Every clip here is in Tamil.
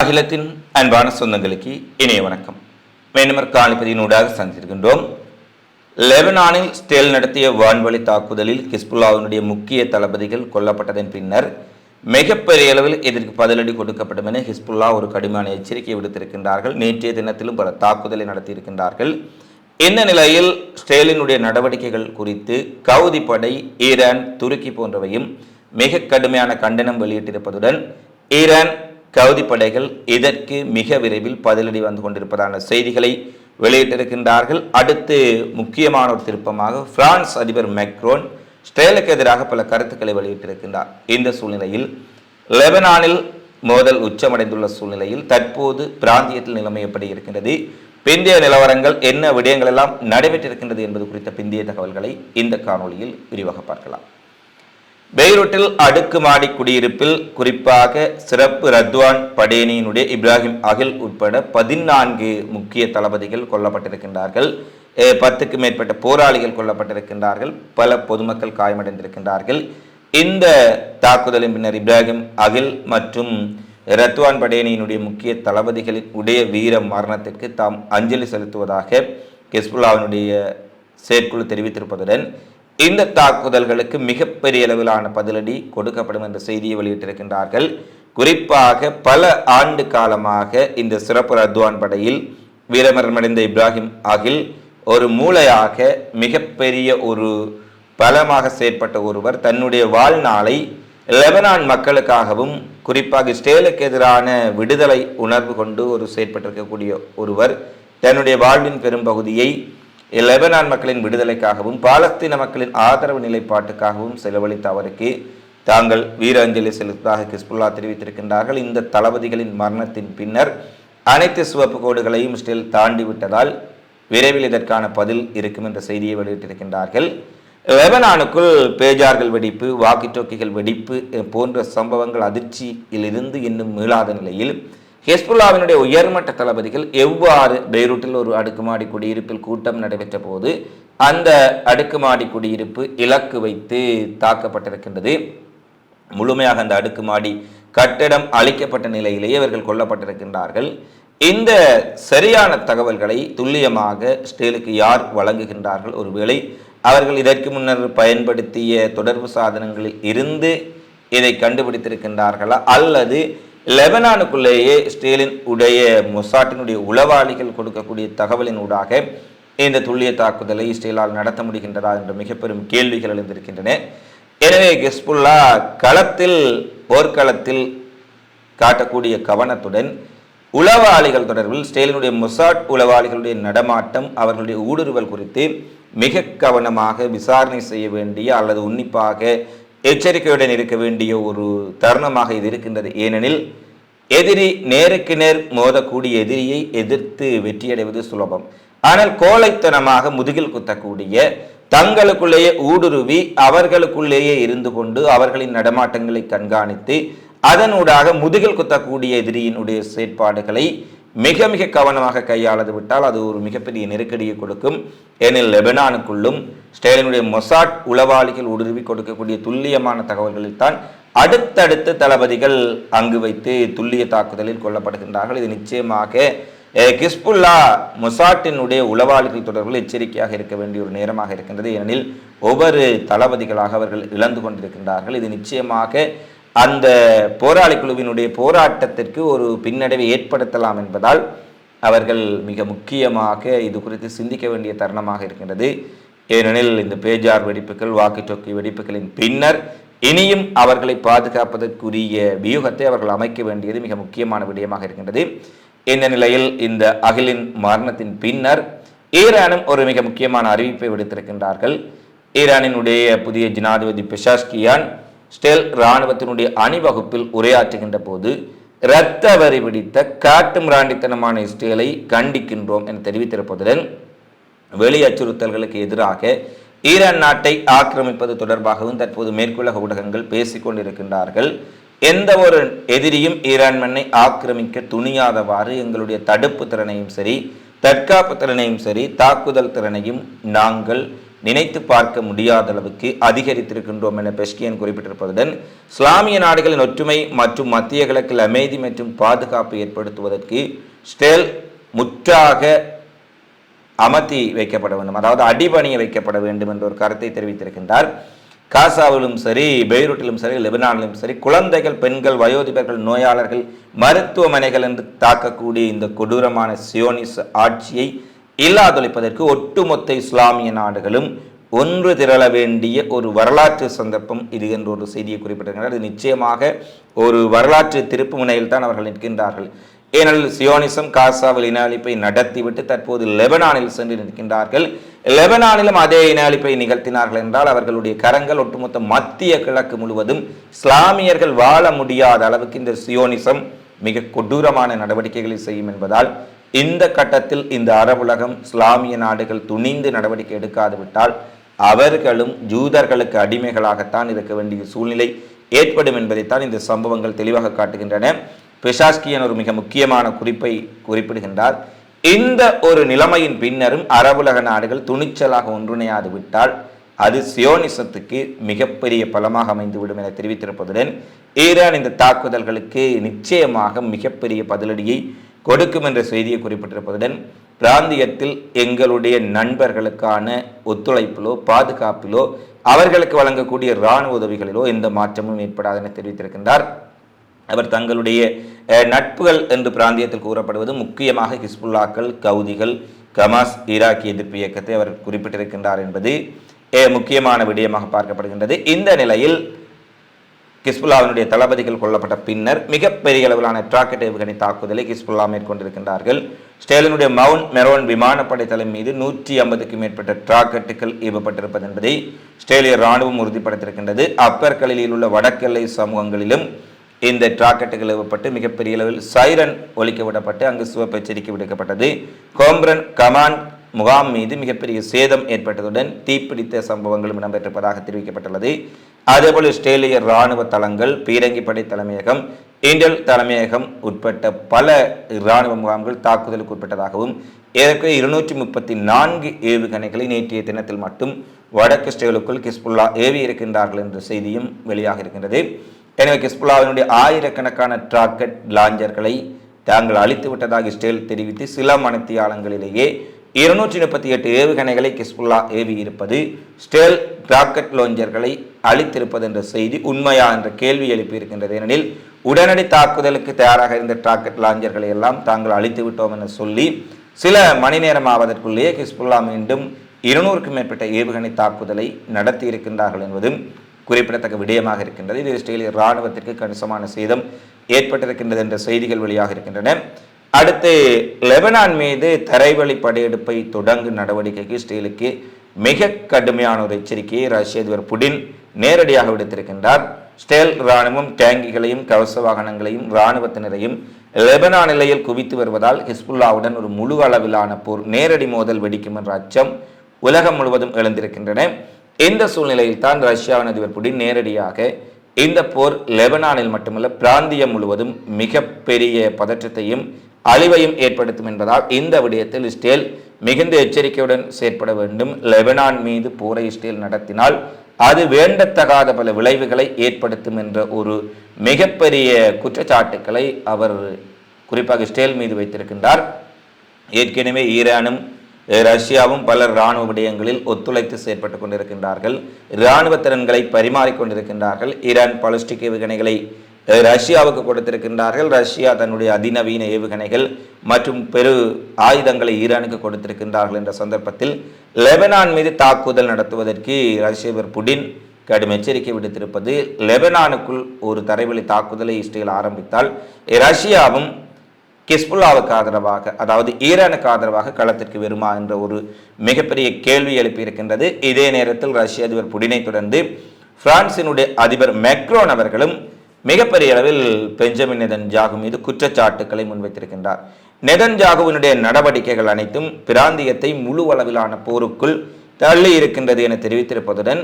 அகிலத்தின் அன்பான சொந்தங்களுக்கு இணைய வணக்கம். மேனமர் காணிப்பதியினூடாக சந்தித்திருக்கின்றோம். லெபனானில் ஸ்டேல் நடத்திய வான்வழி தாக்குதலில் ஹிஸ்புல்லாவினுடைய முக்கிய தளபதிகள் கொல்லப்பட்டதன் பின்னர் மிகப்பெரிய அளவில் இதற்கு பதிலடி கொடுக்கப்படும் என ஹிஸ்புல்லா ஒரு கடுமையான எச்சரிக்கை விடுத்திருக்கின்றார்கள். நேற்றைய தினத்திலும் பல தாக்குதலை நடத்தியிருக்கின்றார்கள். இந்த நிலையில் ஸ்டேலினுடைய நடவடிக்கைகள் குறித்து கவுதி படை, ஈரான், துருக்கி போன்றவையும் மிக கடுமையான கண்டனம் வெளியிட்டிருப்பதுடன் ஈரான், கவுதி படைகள் இதற்கு மிக விரைவில் பதிலடி வந்து கொண்டிருப்பதான செய்திகளை வெளியிட்டிருக்கின்றார்கள். அடுத்து முக்கியமான ஒரு திருப்பமாக பிரான்ஸ் அதிபர் மேக்ரோன் ஸ்டேலுக்கு எதிராக பல கருத்துக்களை வெளியிட்டிருக்கின்றார். இந்த சூழ்நிலையில் லெபனானில் மோதல் உச்சமடைந்துள்ள சூழ்நிலையில் தற்போது பிராந்தியத்தில் நிலைமை எப்படி இருக்கின்றது, பிந்தைய நிலவரங்கள் என்ன விடயங்கள் எல்லாம் நடைபெற்றிருக்கின்றது என்பது குறித்த பிந்தைய தகவல்களை இந்த காணொலியில் விரிவாக பார்க்கலாம். பெய்ரூட்டில் அடுக்குமாடி குடியிருப்பில் குறிப்பாக சிறப்பு ரத்வான் படேனியினுடைய இப்ராஹிம் அகில் உட்பட 14 முக்கிய தளபதிகள் கொல்லப்பட்டிருக்கின்றார்கள். 10க்கும் மேற்பட்ட போராளிகள் கொல்லப்பட்டிருக்கின்றார்கள். பல பொதுமக்கள் காயமடைந்திருக்கின்றார்கள். இந்த தாக்குதலின் பின்னர் இப்ராஹிம் அகில் மற்றும் ரத்வான் படேனியினுடைய முக்கிய தளபதிகளின் உடைய வீர மரணத்திற்கு தாம் அஞ்சலி செலுத்துவதாக ஹிஸ்புல்லாவினுடைய செயற்குழு தெரிவித்திருப்பதுடன் இந்த தாக்குதல்களுக்கு மிகப்பெரிய அளவிலான பதிலடி கொடுக்கப்படும் என்ற செய்தியை வெளியிட்டிருக்கின்றார்கள். குறிப்பாக பல ஆண்டு காலமாக இந்த சிறப்பு ரத்வான் படையில் வீரமரணமடைந்த இப்ராஹிம் அகில் ஒரு மூளையாக மிகப்பெரிய ஒரு பலமாக செயற்பட்ட ஒருவர். தன்னுடைய வாழ்நாளை லெபனான் மக்களுக்காகவும் குறிப்பாக இஸ்ரேலுக்கு எதிரான விடுதலை உணர்வு கொண்டு ஒரு செயற்பட்டிருக்கக்கூடிய ஒருவர். தன்னுடைய வாழ்வின் பெரும்பகுதியை லெபனான் மக்களின் விடுதலைக்காகவும் பாலஸ்தீன மக்களின் ஆதரவு நிலைப்பாட்டுக்காகவும் செலவழித்த அவருக்கு தாங்கள் வீர அஞ்சலி செலுத்துவதாக ஹிஸ்புல்லா தெரிவித்திருக்கின்றார்கள். இந்த தளபதிகளின் மரணத்தின் பின்னர் அனைத்து சிவப்பு கோடுகளையும் இஸ்ரேல் தாண்டிவிட்டதால் விரைவில் இதற்கான பதில் இருக்கும் என்ற செய்தியை வெளியிட்டிருக்கின்றார்கள். லெபனானுக்குள் பேஜார்கள் வெடிப்பு, வாக்கி டோக்கிகள் வெடிப்பு போன்ற சம்பவங்கள் அதிர்ச்சியிலிருந்து இன்னும் மீளாத நிலையில் ஹிஸ்புல்லாவினுடைய உயர்மட்ட தளபதிகள் எவ்வாறு பெய்ரூட்டில் ஒரு அடுக்குமாடி குடியிருப்பில் கூட்டம் நடைபெற்ற போது அந்த அடுக்குமாடி குடியிருப்பு இலக்கு வைத்து தாக்கப்பட்டிருக்கின்றது. முழுமையாக அந்த அடுக்குமாடி கட்டிடம் அழிக்கப்பட்ட நிலையிலேயே அவர்கள் கொல்லப்பட்டிருக்கின்றார்கள். இந்த சரியான தகவல்களை துல்லியமாக ஸ்டேலுக்கு யார் வழங்குகின்றார்கள்? ஒருவேளை அவர்கள் இதற்கு முன்னர் பயன்படுத்திய தொடர்பு சாதனங்களில் இருந்து இதை கண்டுபிடித்திருக்கின்றார்களா, அல்லது லெபனானுக்குள்ளேயே ஸ்டேலின் உடைய மொசாட்டினுடைய உளவாளிகள் கொடுக்கக்கூடிய தகவலின் ஊடாக இந்த துல்லிய தாக்குதலை இஸ்ரேலால் நடத்த முடிகின்றதா என்ற மிக பெரும் கேள்விகள் எழுந்திருக்கின்றன. எனவே ஹிஸ்புல்லா போர்க்களத்தில் காட்டக்கூடிய கவனத்துடன் உளவாளிகள் தொடர்பில் ஸ்டேலினுடைய மொசாட் உளவாளிகளுடைய நடமாட்டம், அவர்களுடைய ஊடுருவல் குறித்து மிக கவனமாக விசாரணை செய்ய வேண்டிய அல்லது உன்னிப்பாக எச்சரிக்கையுடன் இருக்க வேண்டிய ஒரு தருணமாக இது இருக்கின்றது. ஏனெனில் எதிரி நேருக்கு நேர் மோதக்கூடிய எதிரியை எதிர்த்து வெற்றியடைவது சுலபம். ஆனால் கோழைத்தனமாக முதுகில் குத்தக்கூடிய, தங்களுக்குள்ளேயே ஊடுருவி அவர்களுக்குள்ளேயே இருந்து கொண்டு அவர்களின் நடமாட்டங்களை கண்காணித்து அதனூடாக முதுகில் குத்தக்கூடிய எதிரியினுடைய செயற்பாடுகளை மிக மிக கவனமாக கையாளது விட்டால் அது ஒரு மிகப்பெரிய நெருக்கடியை கொடுக்கும். ஏனில் லெபனானுக்குள்ளும் ஸ்டேலினுடைய மொசாட் உளவாளிகள் ஊடுருவி கொடுக்கக்கூடிய துல்லியமான தகவல்களில் தான் அடுத்தடுத்த தளபதிகள் அங்கு வைத்து துல்லிய தாக்குதலில் கொல்லப்படுகின்றார்கள். இது நிச்சயமாக ஹிஸ்புல்லா மொசாட்டினுடைய உளவாளிகள் தொடர்பில் எச்சரிக்கையாக இருக்க வேண்டிய ஒரு நேரமாக இருக்கின்றது. ஏனெனில் ஒவ்வொரு தளபதிகளாக அவர்கள் இழந்து கொண்டிருக்கின்றார்கள். இது நிச்சயமாக அந்த போராளி குழுவினுடைய போராட்டத்திற்கு ஒரு பின்னடைவை ஏற்படுத்தலாம் என்பதால் அவர்கள் மிக முக்கியமாக இது குறித்து சிந்திக்க வேண்டிய தருணமாக இருக்கின்றது. ஏனெனில் இந்த பேஜார் வெடிப்புகள், வாக்கி டோக்கி வெடிப்புகளின் பின்னர் இனியும் அவர்களை பாதுகாப்பதற்குரிய வியூகத்தை அவர்கள் அமைக்க வேண்டியது மிக முக்கியமான விடயமாக இருக்கின்றது. இந்த நிலையில் இந்த அகிலின் மரணத்தின் பின்னர் ஈரானும் ஒரு மிக முக்கியமான அறிவிப்பை விடுத்திருக்கின்றார்கள். ஈரானினுடைய புதிய ஜனாதிபதி பெஷாஷ்கியான் ஸ்டேல் இராணுவத்தினுடைய அணிவகுப்பில் உரையாற்றுகின்ற போது இரத்த வரி பிடித்த காட்டு மிராண்டித்தனமான இஸ்ரேலை கண்டிக்கின்றோம் என தெரிவித்திருப்பதுடன் வெளி அச்சுறுத்தல்களுக்கு எதிராக ஈரான் நாட்டை ஆக்கிரமிப்பது தொடர்பாகவும் தற்போது மேற்குலக ஊடகங்கள் பேசிக்கொண்டிருக்கின்றார்கள். எந்த ஒரு எதிரியும் ஈரான் மண்ணை ஆக்கிரமிக்க துணியாதவாறு எங்களுடைய தடுப்பு திறனையும் சரி, தற்காப்பு திறனையும் சரி, தாக்குதல் திறனையும் நாங்கள் நினைத்து பார்க்க முடியாத அளவுக்கு அதிகரித்திருக்கின்றோம் என பெஸ்கியன் குறிப்பிட்டிருப்பதுடன் இஸ்லாமிய நாடுகளின் ஒற்றுமை மற்றும் மத்திய கிழக்கில் அமைதி மற்றும் பாதுகாப்பு ஏற்படுத்துவதற்கு ஸ்டேல் முற்றாக அமர்த்தி வைக்கப்பட வேண்டும், அதாவது அடிபணிய வைக்கப்பட வேண்டும் என்ற ஒரு கருத்தை தெரிவித்திருக்கின்றார். காசாவிலும் சரி, பெய்ரூட்டிலும் சரி, லெபனானிலும் சரி, குழந்தைகள், பெண்கள், வயோதிபர்கள், நோயாளர்கள், மருத்துவமனைகள் என்று தாக்கக்கூடிய இந்த கொடூரமான சியோனிச ஆட்சியை இல்லாதொழிப்பதற்கு ஒட்டுமொத்த இஸ்லாமிய நாடுகளும் ஒன்று திரள வேண்டிய ஒரு வரலாற்று சந்தர்ப்பம் இது என்ற ஒரு செய்தியை குறிப்பிட்டிருக்கிறார். இது நிச்சயமாக ஒரு வரலாற்று திருப்பு முனையில் தான் அவர்கள் நிற்கின்றார்கள். ஏனெனில் சியோனிசம் காசாவில் இன அழிப்பை நடத்திவிட்டு தற்போது லெபனானில் சென்று நிற்கின்றார்கள். லெபனானிலும் அதே இன அழிப்பை நிகழ்த்தினார்கள் என்றால் அவர்களுடைய கரங்கள் ஒட்டுமொத்த மத்திய கிழக்கு முழுவதும் இஸ்லாமியர்கள் வாழ முடியாத அளவுக்கு இந்த சியோனிசம் மிக கொடூரமான நடவடிக்கைகளை செய்யும் என்பதால் இந்த கட்டத்தில் இந்த அரபுலகம் இஸ்லாமிய நாடுகள் துணிந்து நடவடிக்கை எடுக்காது விட்டால் அவர்களும் ஜூதர்களுக்கு அடிமைகளாகத்தான் இருக்க வேண்டிய சூழ்நிலை ஏற்படும் என்பதைத்தான் இந்த சம்பவங்கள் தெளிவாக காட்டுகின்றன. பெஷாஸ்கியன் ஒரு மிக முக்கியமான குறிப்பை குறிப்பிடுகின்றார். இந்த ஒரு நிலைமையின் பின்னரும் அரபுலக நாடுகள் துணிச்சலாக ஒன்றிணையாது விட்டால் அது சியோனிசத்துக்கு மிகப்பெரிய பலமாக அமைந்துவிடும் என தெரிவித்திருப்பதுடன் ஈரான் இந்த தாக்குதல்களுக்கு நிச்சயமாக மிகப்பெரிய பதிலடியை கொடுக்கும் என்ற செய்தியை குறிப்பிட்டிருப்பதுடன் பிராந்தியத்தில் எங்களுடைய நண்பர்களுக்கான ஒத்துழைப்பிலோ பாதுகாப்பிலோ அவர்களுக்கு வழங்கக்கூடிய இராணுவ உதவிகளிலோ எந்த மாற்றமும் ஏற்படாது என தெரிவித்திருக்கின்றார். அவர் தங்களுடைய நட்புகள் என்று பிராந்தியத்தில் கூறப்படுவது முக்கியமாக ஹிஸ்புல்லாக்கள், கவுதிகள், கமாஸ், ஈராக்கிய எதிர்ப்பு இயக்கத்தை அவர் குறிப்பிட்டிருக்கின்றார் என்பது முக்கியமான விடயமாக பார்க்கப்படுகின்றது. இந்த நிலையில் ஹிஸ்புல்லாவினுடைய தளபதிகள் கொல்லப்பட்ட பின்னர் மிகப்பெரிய அளவிலான ராக்கெட் ஏவுகணை தாக்குதலை ஹிஸ்புல்லா மேற்கொண்டிருக்கின்றார்கள். ஸ்டேலினுடைய மவுண்ட் மெரோன் விமானப்படை தலை மீது 150க்கும் மேற்பட்ட ராக்கெட்டுகள் ஏவப்பட்டிருப்பது என்பதை ஸ்டேலிய இராணுவம் உறுதிப்படுத்தியிருக்கின்றது. அப்பர் கலிலில் உள்ள வடக்கெல்லை சமூகங்களிலும் இந்த ராக்கெட்டுகள் ஏவப்பட்டு மிகப்பெரிய அளவில் சைரன் ஒலிக்க விடப்பட்டு அங்கு சிவப்பு எச்சரிக்கை விடுக்கப்பட்டது. கோம்ரன் கமாண்ட் முகாம் மீது மிகப்பெரிய சேதம் ஏற்பட்டதுடன் தீப்பிடித்த சம்பவங்களும் இடம்பெற்றிருப்பதாக தெரிவிக்கப்பட்டுள்ளது. அதேபோல் ஸ்டேலிய இராணுவ தளங்கள், பீரங்கிப்படை தலைமையகம், இண்டல் தலைமையகம் உட்பட்ட பல இராணுவ முகாம்கள் தாக்குதலுக்கு உட்பட்டதாகவும் ஏற்கனவே 234 ஏவுகணைகளை நேற்றைய தினத்தில் மட்டும் வடக்கு ஸ்டேலுக்குள் ஹிஸ்புல்லா ஏவி இருக்கின்றார்கள் என்ற செய்தியும் வெளியாக இருக்கின்றது. எனவே ஹிஸ்புல்லாவினுடைய ஆயிரக்கணக்கான ராக்கெட் லாஞ்சர்களை தாங்கள் அழித்து விட்டதாக இஸ்ரேல் தெரிவித்து சில மணித்தியாலங்களிலேயே 238 ஏவுகணைகளை ஹிஸ்புல்லா ஏவி இருப்பது, ஸ்டேல் ராக்கெட் லாஞ்சர்களை அழித்திருப்பது என்ற செய்தி உண்மையா என்ற கேள்வி எழுப்பியிருக்கின்றது. ஏனெனில் உடனடி தாக்குதலுக்கு தயாராக இருந்த ராக்கெட் லாஞ்சர்களை எல்லாம் தாங்கள் அழித்து விட்டோம் என சொல்லி சில மணி நேரம் ஆவதற்குள்ளேயே ஹிஸ்புல்லா மீண்டும் 200க்கும் மேற்பட்ட ஏவுகணை தாக்குதலை நடத்தி இருக்கின்றார்கள் என்பதும் குறிப்பிடத்தக்க விடயமாக இருக்கின்றது. இது இஸ்ரேலிய இராணுவத்திற்கு கணிசமான சேதம் ஏற்பட்டிருக்கின்றது என்ற செய்திகள் வெளியாக இருக்கின்றன. அடுத்து லெபனான் மீது தரைவழி படையெடுப்பை தொடங்கும் நடவடிக்கைக்கு இஸ்ரேலுக்கு மிக கடுமையான ஒரு எச்சரிக்கையை ரஷ்ய அதிபர் புடின் நேரடியாக விடுத்திருக்கின்றார். ஸ்டேல் இராணுவம் டேங்கிகளையும் கவச வாகனங்களையும் இராணுவத்தினரையும் லெபனான் நிலையில் குவித்து வருவதால் ஹிஸ்புல்லாவுடன் ஒரு முழு அளவிலான போர், நேரடி மோதல் வெடிக்கும் என்ற அச்சம் உலகம் முழுவதும் எழுந்திருக்கின்றன. இந்த சூழ்நிலையில் தான் ரஷ்யாவின் அதிபர் புடின் நேரடியாக இந்த போர் லெபனானில் மட்டுமல்ல பிராந்தியம் முழுவதும் மிகப்பெரிய பதற்றத்தையும் அழிவையும் ஏற்படுத்தும் என்பதால் இந்த விடயத்தில் இஸ்ரேல் மிகுந்த எச்சரிக்கையுடன் செயற்பட வேண்டும். லெபனான் மீது போரை இஸ்ரேல் நடத்தினால் அது வேண்டத்தகாத பல விளைவுகளை ஏற்படுத்தும் என்ற ஒரு மிகப்பெரிய குற்றச்சாட்டுக்களை அவர் குறிப்பாக இஸ்ரேல் மீது வைத்திருக்கின்றார். ஏற்கனவே ஈரானும் ரஷ்யாவும் பல இராணுவ விடயங்களில் ஒத்துழைத்து செயற்பட்டுக் கொண்டிருக்கின்றார்கள். இராணுவ திறன்களை பரிமாறிக்கொண்டிருக்கின்றார்கள். ஈரான் பாலிஸ்டிக் ஏவுகணைகளை ரஷ்யாவுக்கு கொடுத்திருக்கின்றார்கள். ரஷ்யா தன்னுடைய அதிநவீன ஏவுகணைகள் மற்றும் பெரு ஆயுதங்களை ஈரானுக்கு கொடுத்திருக்கின்றார்கள் என்ற சந்தர்ப்பத்தில் லெபனான் மீது தாக்குதல் நடத்துவதற்கு ரஷ்ய அதிபர் புடின் கடும் எச்சரிக்கை விடுத்திருப்பது, லெபனானுக்குள் ஒரு தரைவழி தாக்குதலை இஸ்ரேல் ஆரம்பித்தால் ரஷ்யாவும் ஹிஸ்புல்லாவுக்கு ஆதரவாக, அதாவது ஈரானுக்கு ஆதரவாக களத்திற்கு வருமா என்ற ஒரு மிகப்பெரிய கேள்வி எழுப்பியிருக்கின்றது. இதே நேரத்தில் ரஷ்ய அதிபர் புடினை தொடர்ந்து பிரான்சினுடைய அதிபர் மேக்ரோன் அவர்களும் மிகப்பெரிய அளவில் பெஞ்சமின் நெதன்யாகு மீது குற்றச்சாட்டுக்களை முன்வைத்திருக்கின்றார். நெதன்யாகுவினுடைய நடவடிக்கைகள் அனைத்தும் பிராந்தியத்தை முழு அளவிலான போருக்குள் தள்ளி இருக்கின்றது என தெரிவித்திருப்பதுடன்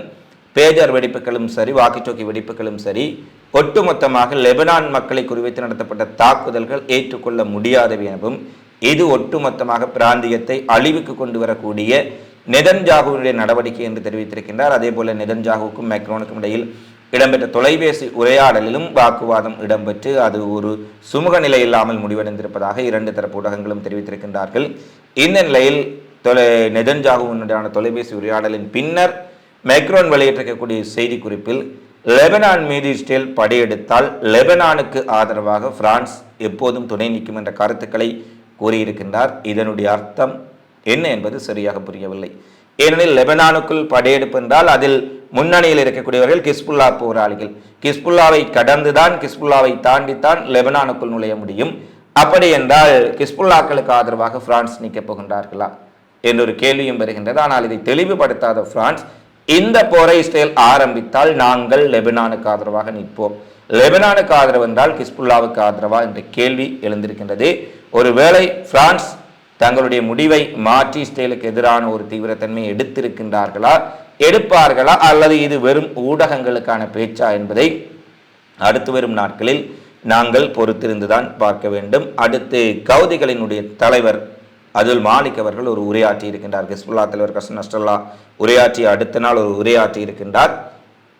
பேஜர் வெடிப்புகளும் சரி, வாக்கிட்டோக்கி வெடிப்புகளும் சரி, ஒட்டுமொத்தமாக லெபனான் மக்களை குறிவைத்து நடத்தப்பட்ட தாக்குதல்கள் ஏற்றுக்கொள்ள முடியாதவை எனவும் இது ஒட்டுமொத்தமாக பிராந்தியத்தை அழிவுக்கு கொண்டு வரக்கூடிய நெதன்யாகுவினுடைய நடவடிக்கை என்று தெரிவித்திருக்கின்றார். அதே போல நெதன்யாகுவுக்கும் மேக்ரோனுக்கும் இடையில் இடம்பெற்ற தொலைபேசி உரையாடலிலும் வாக்குவாதம் இடம்பெற்று அது ஒரு சுமூக நிலை இல்லாமல் முடிவடைந்திருப்பதாக இரண்டு தரப்பு ஊடகங்களும் தெரிவித்திருக்கின்றார்கள். இந்த நிலையில் நெதன்யாகுவினுடையான தொலைபேசி உரையாடலின் பின்னர் மேக்ரோன் வெளியிட்டிருக்கக்கூடிய செய்தி குறிப்பில் லெபனான் மீது இஸ்ரேல் படையெடுத்தால் லெபனானுக்கு ஆதரவாக பிரான்ஸ் எப்போதும் துணை நிற்கும் என்ற கருத்துக்களை கூறியிருக்கின்றார். இதனுடைய அர்த்தம் என்ன என்பது சரியாக புரியவில்லை. ஏனெனில் லெபனானுக்குள் படையெடுப்பு என்றால் அதில் முன்னணியில் இருக்கக்கூடியவர்கள் கிஸ்புல்லா போராளிகள். கிஸ்புல்லாவை கடந்துதான், கிஸ்புல்லாவை தாண்டித்தான் லெபனானுக்குள் நுழைய முடியும். அப்படி என்றால் கிஸ்புல்லாக்களுக்கு ஆதரவாக பிரான்ஸ் நிற்கப் போகின்றார்களா என்றொரு கேள்வியும் வருகின்றது. ஆனால் இதை தெளிவுபடுத்தாத பிரான்ஸ், இந்த போரை இஸ்ரேல் ஆரம்பித்தால் நாங்கள் லெபனானுக்கு ஆதரவாக நிற்போம், லெபனானுக்கு ஆதரவு என்றால் கிஸ்புல்லாவுக்கு ஆதரவா என்ற கேள்வி எழுந்திருக்கின்றது. ஒருவேளை பிரான்ஸ் தங்களுடைய முடிவை மாற்றி இஸ்ரேலுக்கு எதிரான ஒரு தீவிரத்தன்மையை எடுத்திருக்கின்றார்களா, எடுப்பார்களா, அல்லது இது வெறும் ஊடகங்களுக்கான பேச்சா என்பதை அடுத்து வரும் நாட்களில் நாங்கள் பொறுத்திருந்துதான் பார்க்க வேண்டும். அடுத்து கவுதிகளினுடைய தலைவர் அதுல் மாலிக் அவர்கள் ஒரு உரையாற்றி இருக்கின்றார். ஹிஸ்புல்லா தலைவர் கசன் நஸ்ரல்லா உரையாற்றிய அடுத்த நாள் ஒரு உரையாற்றி இருக்கின்றார்.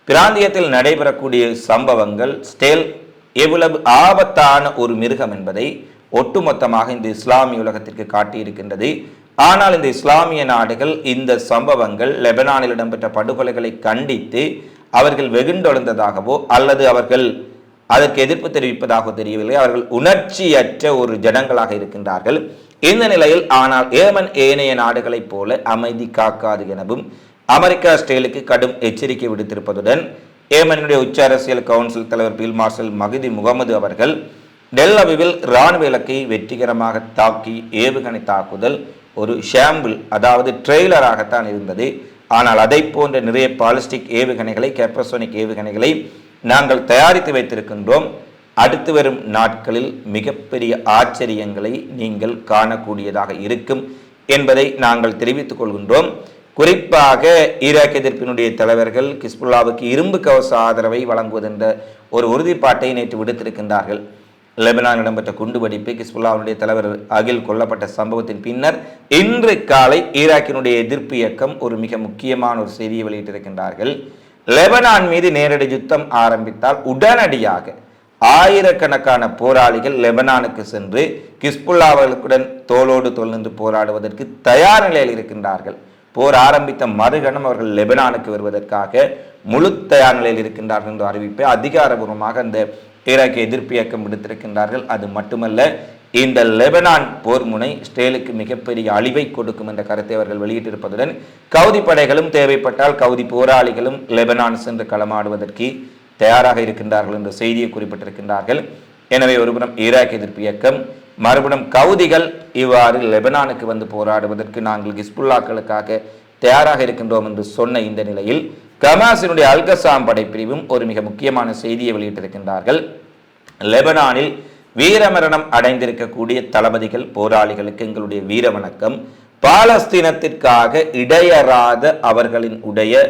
பிராந்தியத்தில் நடைபெறக்கூடிய சம்பவங்கள் ஸ்டேல் எவ்வளவு ஆபத்தான ஒரு மிருகம் என்பதை ஒட்டுமொத்தமாக இந்த இஸ்லாமிய உலகத்திற்கு காட்டியிருக்கின்றது. ஆனால் இந்த இஸ்லாமிய நாடுகள் இந்த சம்பவங்கள் லெபனானில் இடம்பெற்ற படுகொலைகளை கண்டித்து அவர்கள் வெகுண்டொழுந்ததாகவோ அல்லது அவர்கள் அதற்கு எதிர்ப்பு தெரிவிப்பதாக தெரியவில்லை. அவர்கள் உணர்ச்சியற்ற ஒரு ஜனங்களாக இருக்கின்றார்கள். இந்த நிலையில் ஆனால் ஏமன் ஏனைய நாடுகளைப் போல அமைதி காக்காது எனவும் அமெரிக்கா இஸ்ரேலுக்கு கடும் எச்சரிக்கை விடுத்திருப்பதுடன் ஏமனுடைய உச்ச அரசியல் கவுன்சில் தலைவர் பீல் மார்ஷல் மஹதி முகமது அவர்கள் டெல் அவிவில் இராணுவ இலக்கை வெற்றிகரமாக தாக்கி ஏவுகணை தாக்குதல் ஒரு ஷாம்பிள், அதாவது ட்ரெய்லராகத்தான் இருந்தது. ஆனால் அதை போன்ற நிறைய பாலிஸ்டிக் ஏவுகணைகளை, ஹைப்பர்சோனிக் ஏவுகணைகளை நாங்கள் தயாரித்து வைத்திருக்கின்றோம். அடுத்து வரும் நாட்களில் மிகப்பெரிய ஆச்சரியங்களை நீங்கள் காணக்கூடியதாக இருக்கும் என்பதை நாங்கள் தெரிவித்துக் கொள்கின்றோம். குறிப்பாக ஈராக் எதிர்ப்பினுடைய தலைவர்கள் ஹிஸ்புல்லாவுக்கு இரும்பு கவச ஆதரவை வழங்குவதென்ற ஒரு உறுதிப்பாட்டை நேற்று விடுத்திருக்கின்றார்கள். லெபனான் இடம்பெற்ற குண்டுவெடிப்பு, ஹிஸ்புல்லாவுடைய தலைவர் அகில் கொல்லப்பட்ட சம்பவத்தின் பின்னர் இன்று காலை ஈராக்கினுடைய எதிர்ப்பு இயக்கம் ஒரு மிக முக்கியமான ஒரு செய்தியை வெளியிட்டிருக்கின்றார்கள். லெபனான் மீது நேரடி யுத்தம் ஆரம்பித்தால் உடனடியாக ஆயிரக்கணக்கான போராளிகள் லெபனானுக்கு சென்று ஹிஸ்புல்லாவுடன் தோளோடு தோள் நின்று போராடுவதற்கு தயார் நிலையில் இருக்கின்றார்கள். போர் ஆரம்பித்த மறுகணம் அவர்கள் லெபனானுக்கு வருவதற்காக முழு தயார் நிலையில் இருக்கின்றார்கள் என்ற அறிவிப்பை அதிகாரபூர்வமாக அந்த ஈராக்கிய எதிர்ப்பு இயக்கம் விடுத்திருக்கின்றார்கள். அது மட்டுமல்ல, இந்த லெபனான் போர் முனை இஸ்ரேலுக்கு மிகப்பெரிய அழிவை கொடுக்கும் என்ற கருத்தை அவர்கள் வெளியிட்டிருப்பதுடன் கவுதி படைகளும் தேவைப்பட்டால் கவுதி போராளிகளும் லெபனான் சென்று களமாடுவதற்கு தயாராக இருக்கின்றார்கள் என்ற செய்தியை குறிப்பிட்டிருக்கின்றார்கள். எனவே ஒருபுறம் ஈராக் எதிர்ப்பு இயக்கம், மறுபுறம் கவுதிகள் இவ்வாறு லெபனானுக்கு வந்து போராடுவதற்கு நாங்கள் ஹிஸ்புல்லாக்களுக்காக தயாராக இருக்கின்றோம் என்று சொன்ன இந்த நிலையில் ஹமாஸினுடைய அல்கசாம் படைப்பிரிவும் ஒரு மிக முக்கியமான செய்தியை வெளியிட்டிருக்கின்றார்கள். லெபனானில் வீரமரணம் அடைந்திருக்கக்கூடிய தளபதிகள், போராளிகளுக்கு எங்களுடைய வீர வணக்கம். பாலஸ்தீனத்திற்காக இடையறாத அவர்களின் உடைய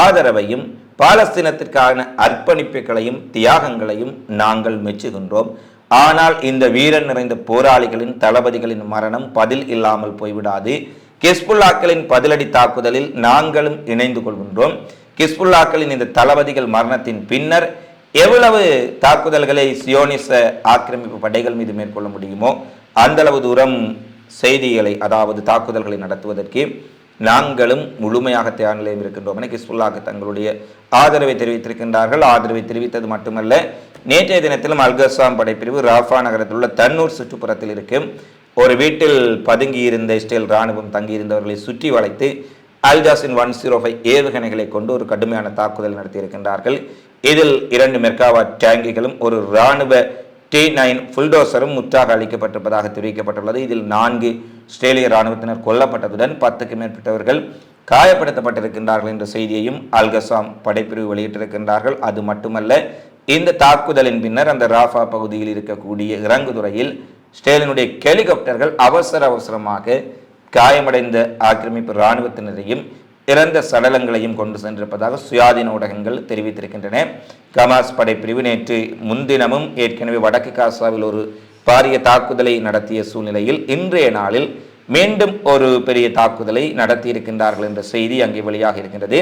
ஆதரவையும் பாலஸ்தீனத்திற்கான அர்ப்பணிப்புகளையும் தியாகங்களையும் நாங்கள் மெச்சுகின்றோம். ஆனால் இந்த வீரன் நிறைந்த போராளிகளின் தளபதிகளின் மரணம் பதில் இல்லாமல் போய்விடாது. ஹிஸ்புல்லாக்களின் பதிலடி தாக்குதலில் நாங்களும் இணைந்து கொள்கின்றோம். ஹிஸ்புல்லாக்களின் இந்த தளபதிகள் மரணத்தின் பின்னர் எவ்வளவு தாக்குதல்களை சியோனிச ஆக்கிரமிப்பு படைகள் மீது மேற்கொள்ள முடியுமோ அந்த அளவு தூரம் செய்திகளை, அதாவது தாக்குதல்களை நடத்துவதற்கு நாங்களும் முழுமையாக தயார் நிலையில் இருக்கின்றோம் என ஹிஸ்புல்லாக்கு தங்களுடைய ஆதரவை தெரிவித்திருக்கின்றார்கள். ஆதரவை தெரிவித்தது மட்டுமல்ல, நேற்றைய தினத்திலும் அல்கசாம் படைப்பிரிவு ராஃபா நகரத்தில் உள்ள தன்னூர் சுற்றுப்புறத்தில் இருக்கும் ஒரு வீட்டில் பதுங்கியிருந்த இஸ்ரேல் இராணுவம் தங்கியிருந்தவர்களை சுற்றி வளைத்து அல்ஜாசின் 105 ஏவுகணைகளை கொண்டு ஒரு கடுமையான தாக்குதல் நடத்தியிருக்கின்றார்கள். இதில் 2 மெர்காவா டேங்கிகளும் ஒரு இராணுவ T9 புல்டோசரும் முற்றாக அளிக்கப்பட்டிருப்பதாக தெரிவிக்கப்பட்டுள்ளது. இதில் 4 இஸ்ரேலிய இராணுவத்தினர் கொல்லப்பட்டதுடன் 10க்கும் மேற்பட்டவர்கள் காயப்படுத்தப்பட்டிருக்கின்றார்கள் என்ற செய்தியையும் அல்கசாம் படைப்பிரிவு வெளியிட்டிருக்கின்றார்கள். அது மட்டுமல்ல, இந்த தாக்குதலின் பின்னர் அந்த ராஃபா பகுதியில் இருக்கக்கூடிய இறங்குதுறையில் இஸ்ரேலினுடைய ஹெலிகாப்டர்கள் அவசரமாக காயமடைந்த ஆக்கிரமிப்பு இராணுவத்தினரையும் இறந்த சடலங்களையும் கொண்டு சென்றிருப்பதாக சுயாதீன ஊடகங்கள் தெரிவித்திருக்கின்றன. ஹமாஸ் படைப்பிரிவு நேற்று முன்தினமும் ஏற்கனவே வடக்கு காசாவில் ஒரு பாரிய தாக்குதலை நடத்திய சூழ்நிலையில் இன்றைய நாளில் மீண்டும் ஒரு பெரிய தாக்குதலை நடத்தி இருக்கின்றார்கள் என்ற செய்தி அங்கே வெளியாக இருக்கின்றது.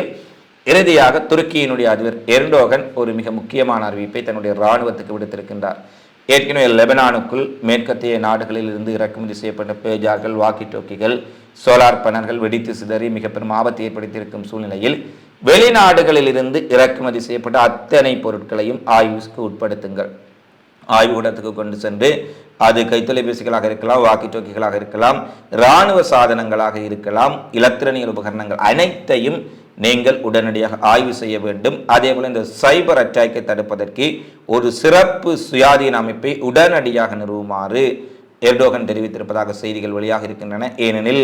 இறுதியாக துருக்கியினுடைய அதிபர் எர்டோகன் ஒரு மிக முக்கியமான அறிவிப்பை தன்னுடைய இராணுவத்துக்கு விடுத்திருக்கின்றார். ஏற்கனவே லெபனானுக்குள் மேற்கத்திய நாடுகளில் இருந்து இறக்குமதி செய்யப்பட்ட பேஜார்கள், வாக்கி டோக்கிகள், சோலார் பனர்கள் வெடித்து சிதறி மிக பெரும் ஆபத்தை ஏற்படுத்தியிருக்கும் சூழ்நிலையில் வெளிநாடுகளில் இருந்து இறக்குமதி செய்யப்பட்ட அத்தனை பொருட்களையும் ஆய்வுக்கு உட்படுத்துங்கள். ஆய்வுக்கூடத்துக்கு கொண்டு சென்று அது கைத்தொலைபேசிகளாக இருக்கலாம், வாக்கி டோக்கிகளாக இருக்கலாம், இராணுவ சாதனங்களாக இருக்கலாம், இலத்திரனியல் உபகரணங்கள் அனைத்தையும் நீங்கள் உடனடியாக ஆய்வு செய்ய வேண்டும். அதே போல இந்த சைபர் அட்டாக்கை தடுப்பதற்கு ஒரு சிறப்பு சுயாதீன அமைப்பை உடனடியாக நிறுவுமாறு எர்டோகன் தெரிவித்திருப்பதாக செய்திகள் வெளியாக இருக்கின்றன. ஏனெனில்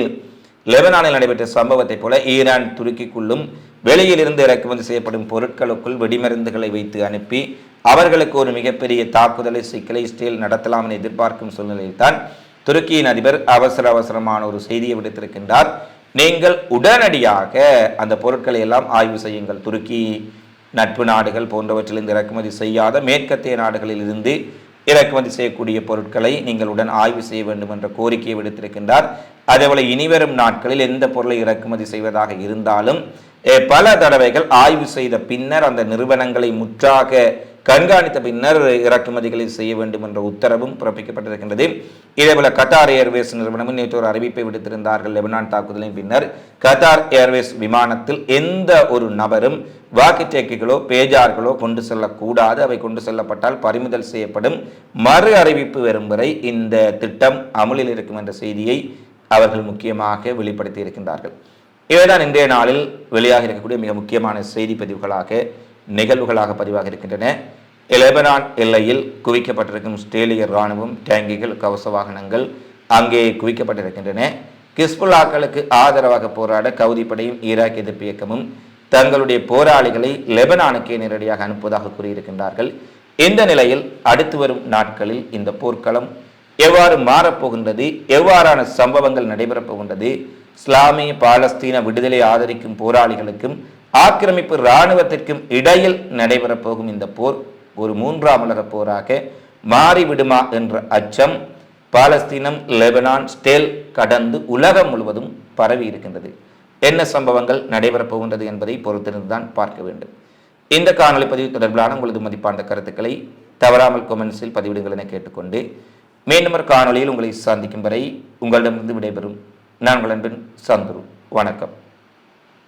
லெபனானில் நடைபெற்ற சம்பவத்தை போல ஈரான் துருக்கிக்குள்ளும் வெளியிலிருந்து இறக்குமதி செய்யப்படும் பொருட்களுக்குள் வெடிமருந்துகளை வைத்து அனுப்பி அவர்களுக்கு ஒரு மிகப்பெரிய தாக்குதலை சிக்கலை இஸ்ரேல் நடத்தலாம் என எதிர்பார்க்கும் சூழ்நிலையில் தான் துருக்கியின் அதிபர் அவசரமான ஒரு செய்தியை விடுத்திருக்கின்றார். நீங்கள் உடனடியாக அந்த பொருட்களை எல்லாம் ஆய்வு செய்யுங்கள். துருக்கி நட்பு நாடுகள் போன்றவற்றிலிருந்து இறக்குமதி செய்யாத மேற்கத்திய நாடுகளில் இருந்து இறக்குமதி செய்யக்கூடிய பொருட்களை நீங்கள் உடன் ஆய்வு செய்ய வேண்டும் என்ற கோரிக்கையை விடுத்திருக்கின்றார். அதேபோல இனிவரும் நாட்களில் எந்த பொருளை இறக்குமதி செய்வதாக இருந்தாலும் பல தடவைகள் ஆய்வு செய்த பின்னர் அந்த நிறுவனங்களை முற்றாக கண்காணித்த பின்னர் இறக்குமதிகளை செய்ய வேண்டும் என்ற உத்தரவும் பிறப்பிக்கப்பட்டிருக்கின்றது. இதேபோல கத்தார் ஏர்வேஸ் நிறுவனமும் நேற்று ஒரு அறிவிப்பை விடுத்திருந்தார்கள். லெபனான் தாக்குதலின் பின்னர் கத்தார் ஏர்வேஸ் விமானத்தில் எந்த ஒரு நபரும் வாக்கி டேக்கிகளோ பேஜார்களோ கொண்டு செல்லக்கூடாது. அவை கொண்டு செல்லப்பட்டால் பறிமுதல் செய்யப்படும். மறு அறிவிப்பு வரும் வரை இந்த திட்டம் அமலில் இருக்கும் என்ற செய்தியை அவர்கள் முக்கியமாக வெளிப்படுத்தி இருக்கின்றார்கள். இவைதான் இன்றைய நாளில் வெளியாக இருக்கக்கூடிய மிக முக்கியமான செய்தி பதிவுகளாக நிகழ்வுகளாக பதிவாக இருக்கின்றன. லெபனான் எல்லையில் குவிக்கப்பட்டிருக்கும் இஸ்ரேலிய இராணுவம், டேங்கிகள், கவச வாகனங்கள் அங்கே குவிக்கப்பட்டிருக்கின்றன. ஹிஸ்புல்லாக்களுக்கு ஆதரவாக போராட கவுதிப்படையும் ஈராக் எதிர்ப்பு இயக்கமும் தங்களுடைய போராளிகளை லெபனானுக்கே நேரடியாக அனுப்புவதாக கூறியிருக்கின்றார்கள். இந்த நிலையில் அடுத்து வரும் நாட்களில் இந்த போர்க்களம் எவ்வாறு மாறப்போகின்றது, எவ்வாறான சம்பவங்கள் நடைபெறப் போகின்றது, இஸ்லாமிய பாலஸ்தீன விடுதலை ஆதரிக்கும் போராளிகளுக்கும் ஆக்கிரமிப்பு இராணுவத்திற்கும் இடையில் நடைபெறப் போகும் இந்த போர் ஒரு மூன்றாம் உலக போராக மாறிவிடுமா என்ற அச்சம் பாலஸ்தீனம், லெபனான், இஸ்ரேல் கடந்து உலகம் முழுவதும் பரவி இருக்கின்றது. என்ன சம்பவங்கள் நடைபெறப் போகின்றது என்பதை பொறுத்திருந்துதான் பார்க்க வேண்டும். இந்த காணொலி பதிவு தொடர்பிலான உங்களது மதிப்பான கருத்துக்களை தவறாமல் கொமெண்ட்ஸில் பதிவிடுங்கள் என கேட்டுக்கொண்டு மீண்டும் ஒரு காணொலியில் உங்களை சந்திக்கும் வரை உங்களிடமிருந்து விடைபெறும் நான் உங்கள் அன்பின் சந்துரு. வணக்கம்.